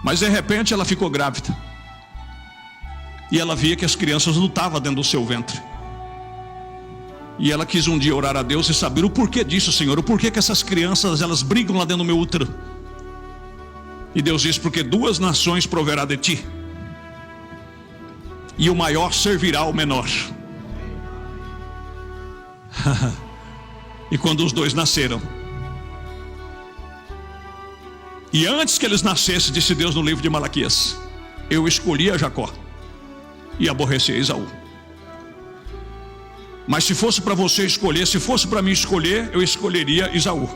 Mas de repente ela ficou grávida. E ela via que as crianças lutavam dentro do seu ventre. E ela quis um dia orar a Deus e saber o porquê disso, Senhor. O porquê que essas crianças, elas brigam lá dentro do meu útero. E Deus disse: porque 2 nações proverá de ti, e o maior servirá ao menor. E quando os 2 nasceram, e antes que eles nascessem, disse Deus no livro de Malaquias: eu escolhi a Jacó e aborreci a Esaú. Mas se fosse para você escolher, se fosse para mim escolher, eu escolheria Esaú.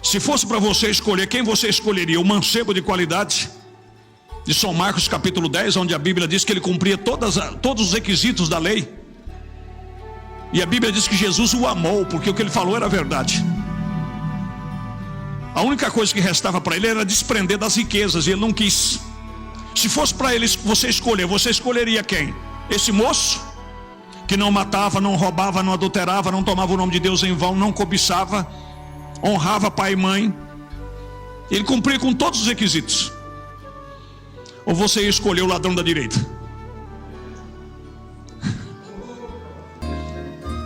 Se fosse para você escolher, quem você escolheria? O mancebo de qualidade de São Marcos capítulo 10, onde a Bíblia diz que ele cumpria todos os requisitos da lei. E a Bíblia diz que Jesus o amou, porque o que ele falou era verdade. A única coisa que restava para ele era desprender das riquezas, e ele não quis. Se fosse para ele você escolher, você escolheria quem? Esse moço que não matava, não roubava, não adulterava, não tomava o nome de Deus em vão, não cobiçava, honrava pai e mãe. Ele cumpria com todos os requisitos. Ou você ia escolher o ladrão da direita?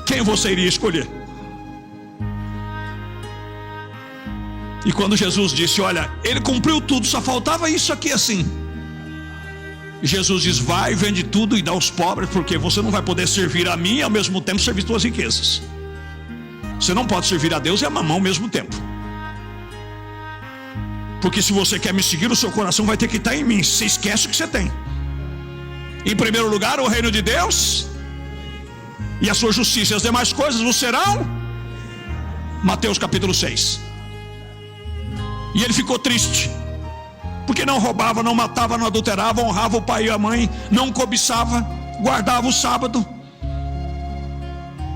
Quem você iria escolher? E quando Jesus disse: olha, ele cumpriu tudo, só faltava isso aqui assim. Jesus diz: vai, vende tudo e dá aos pobres, porque você não vai poder servir a mim e ao mesmo tempo servir suas riquezas. Você não pode servir a Deus e a mamão ao mesmo tempo. Porque se você quer me seguir, o seu coração vai ter que estar em mim. Você esquece o que você tem. Em primeiro lugar, o reino de Deus e a sua justiça, e as demais coisas vos serão. Mateus capítulo 6. E ele ficou triste, porque não roubava, não matava, não adulterava, honrava o pai e a mãe, não cobiçava, guardava o sábado.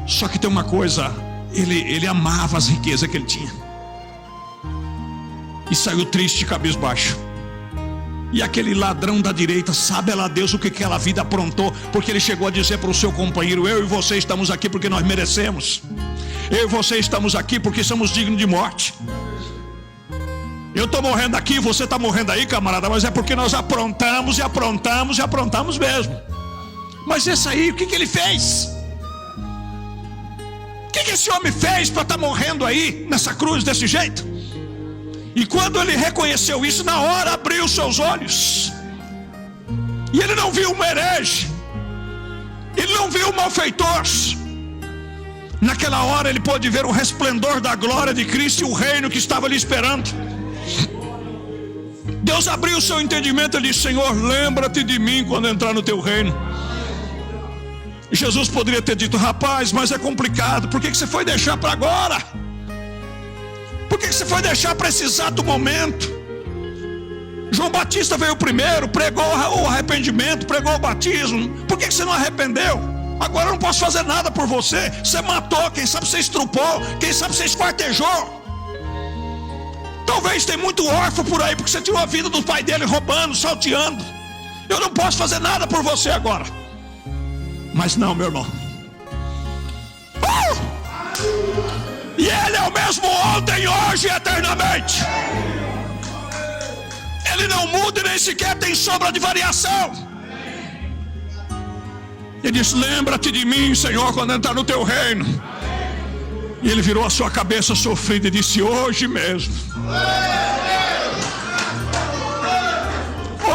Só que tem uma coisa, ele amava as riquezas que ele tinha, e saiu triste, cabisbaixo. E aquele ladrão da direita, sabe lá Deus o que aquela vida aprontou, porque ele chegou a dizer para o seu companheiro: eu e você estamos aqui porque nós merecemos. Eu e você estamos aqui porque somos dignos de morte. Eu estou morrendo aqui, você está morrendo aí, camarada, mas é porque nós aprontamos e aprontamos e aprontamos mesmo. Mas esse aí, o que ele fez? O que esse homem fez para estar morrendo aí nessa cruz desse jeito? E quando ele reconheceu isso, na hora abriu seus olhos, e ele não viu um herege, ele não viu um malfeitor. Naquela hora ele pôde ver o resplendor da glória de Cristo e o reino que estava lhe esperando. Deus abriu o seu entendimento. Ele disse: Senhor, lembra-te de mim quando entrar no teu reino. E Jesus poderia ter dito: rapaz, mas é complicado, por que você foi deixar para agora? Por que você foi deixar para esse exato momento? João Batista veio primeiro, pregou o arrependimento, pregou o batismo. Por que você não arrependeu? Agora eu não posso fazer nada por você. Você matou, quem sabe você estrupou, quem sabe você esquartejou. Talvez tem muito órfão por aí, porque você tirou a vida do pai dele roubando, salteando. Eu não posso fazer nada por você agora. Mas não, meu irmão. E ele é o mesmo ontem, hoje e eternamente. Ele não muda e nem sequer tem sombra de variação. Ele diz: lembra-te de mim, Senhor, quando entrar no teu reino. E ele virou a sua cabeça sofrida e disse: hoje mesmo,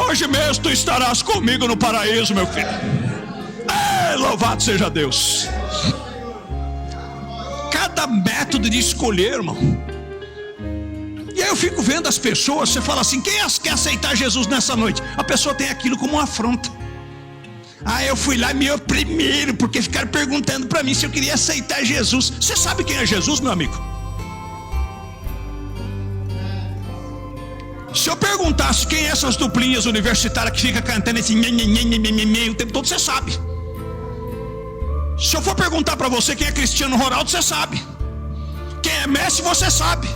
hoje mesmo tu estarás comigo no paraíso, meu filho. Louvado seja Deus. Cada método de escolher, irmão. E aí eu fico vendo as pessoas. Você fala assim: quem quer aceitar Jesus nessa noite? A pessoa tem aquilo como uma afronta. Eu fui lá e me oprimiram, porque ficaram perguntando para mim se eu queria aceitar Jesus. Você sabe quem é Jesus, meu amigo? Se eu perguntasse quem é essas duplinhas universitárias que fica cantando esse o tempo todo, você sabe. Se eu for perguntar para você quem é Cristiano Ronaldo, você sabe. Quem é Messi, você sabe.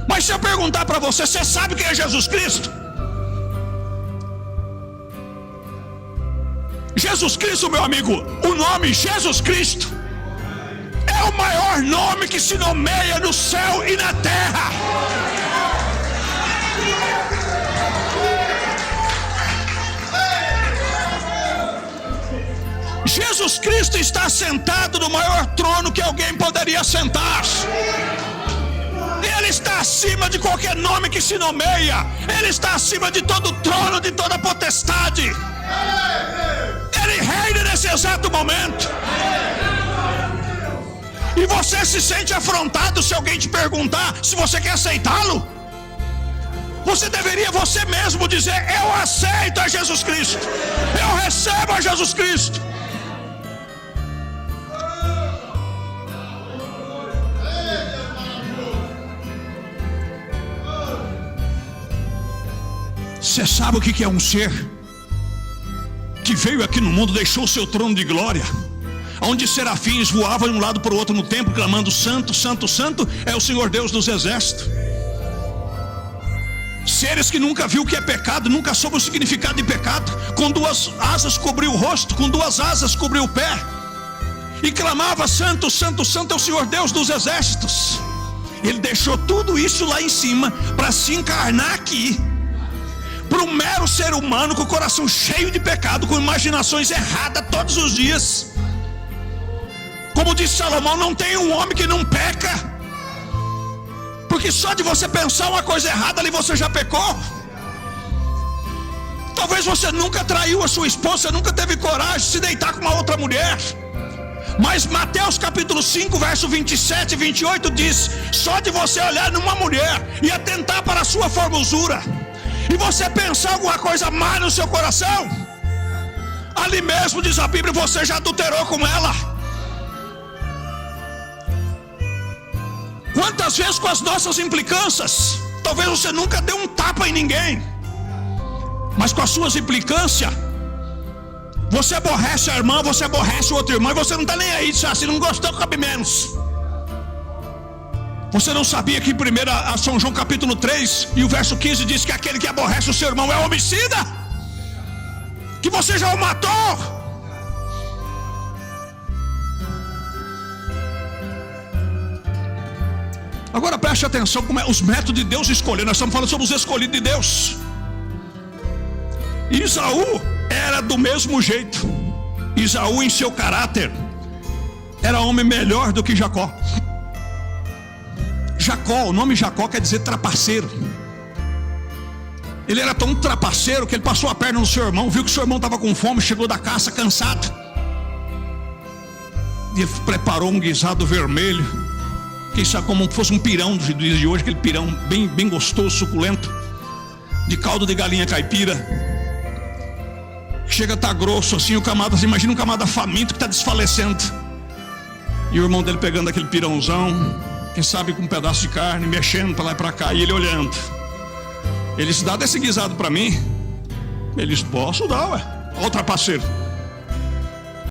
Mas se eu perguntar para você, você sabe quem é Jesus Cristo? Jesus Cristo, meu amigo, o nome Jesus Cristo é o maior maior nome que se nomeia no céu e na terra. Jesus Cristo está sentado no maior trono que alguém poderia sentar. Ele está acima de qualquer nome que se nomeia. Ele está acima de todo trono, de toda potestade. Ele reina nesse exato momento. E você se sente afrontado se alguém te perguntar se você quer aceitá-lo? Você deveria você mesmo dizer: eu aceito a Jesus Cristo, eu recebo a Jesus Cristo. Você sabe o que é um ser que veio aqui no mundo, deixou o seu trono de glória, onde serafins voavam de um lado para o outro no templo, clamando: santo, santo, santo é o Senhor Deus dos exércitos. Seres que nunca viu o que é pecado, nunca soube o significado de pecado, com duas asas cobriu o rosto, com duas asas cobriu o pé, e clamava: santo, santo, santo é o Senhor Deus dos exércitos. Ele deixou tudo isso lá em cima para se encarnar aqui, para um mero ser humano com o coração cheio de pecado, com imaginações erradas todos os dias. Como disse Salomão, não tem um homem que não peca, porque só de você pensar uma coisa errada ali você já pecou. Talvez você nunca traiu a sua esposa, nunca teve coragem de se deitar com uma outra mulher, mas Mateus capítulo 5 verso 27 e 28 diz: só de você olhar numa mulher e atentar para a sua formosura, e você pensar alguma coisa má no seu coração, ali mesmo, diz a Bíblia, você já adulterou com ela. Quantas vezes com as nossas implicâncias, talvez você nunca deu um tapa em ninguém, mas com as suas implicâncias, você aborrece a irmã, você aborrece o outro irmão, e você não está nem aí, se não gostou, cabe menos. Você não sabia que em 1 São João capítulo 3 e o verso 15 diz que aquele que aborrece o seu irmão é homicida? Que você já o matou? Agora preste atenção como é os métodos de Deus escolher. Nós estamos falando sobre os escolhidos de Deus. Isaú era do mesmo jeito. Isaú, em seu caráter, era homem melhor do que Jacó. Jacó, o nome Jacó quer dizer trapaceiro. Ele era tão trapaceiro que ele passou a perna no seu irmão, viu que o seu irmão estava com fome, chegou da caça cansado, e preparou um guisado vermelho, quem sabe como fosse um pirão dos dias de hoje, aquele pirão bem gostoso, suculento, de caldo de galinha caipira. Chega a estar grosso assim, o camada, você imagina um camada faminto que está desfalecendo, e o irmão dele pegando aquele pirãozão, quem sabe com um pedaço de carne, mexendo para lá e para cá, e ele olhando. Ele disse: dá desse guisado para mim. Ele disse: posso dar, ué. Olha o trapaceiro.